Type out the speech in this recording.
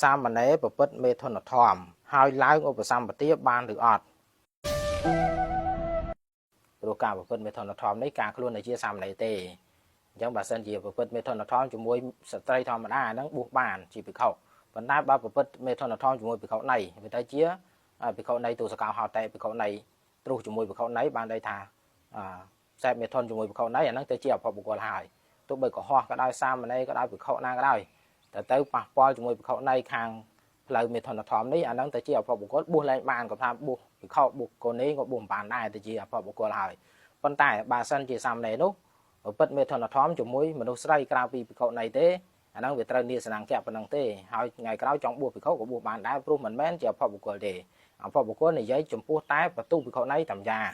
សាមណេរប្រព្រឹត្តមេធនធម៌ហើយឡើងឧបសម្បទាបានឬអត់ព្រោះការប្រព្រឹត្តមេធនធម៌នេះការខ្លួនតែជាសាមណេរទេអញ្ចឹងបើសិនជាប្រព្រឹត្តមេធនធម៌ជាមួយស្ត្រីធម្មតាហ្នឹងបួសបានជាភិក្ខុប៉ុន្តែបើប្រព្រឹត្តមេធនធម៌ជាមួយភិក្ខុណីវាទៅជាភិក្ខុណីទូសកោហោតេភិក្ខុណីទ្រុសជាមួយភិក្ខុណីបានន័យថាខ្សែមេធនជាមួយភិក្ខុណីអាហ្នឹងទៅជាអភ័ព្វបុគ្គលហើយទោះបីកុហកក៏ដោយសាមណេរក៏ដោយភិក្ខុណាក៏ដោយទៅប៉ះពាល់ជាមួយភិក្ខុណីខាងផ្លូវមេធនធម៌នេះអាហ្នឹងទៅជាអភ័ព្វបុគ្គលបួសលែងបានក៏ថាបួសភិក្ខុបួសកូននេះក៏បួសមិនបានដែរទៅជាអភ័ព្វបុគ្គលហើយប៉ុន្តែបើសិនជាសាមណេរនោះប្រព្រឹត្តមេធនធម៌ជាមួយមនុស្សស្រីក្រៅពីភិក្ខុណីទេអាហ្នឹងវាត្រូវនិសនាង្គៈប៉ុណ្ណឹងទេហើយថ្ងៃក្រោយចង់បួសភិក្ខុក៏បួសបានដែរព្រោះមិនមែនជាអភ័ព្វបុគ្គលទេអភ័ព្វបុគ្គលនិយាយចំពោះតែបន្ទុភិក្ខុណីតាមយ៉ាង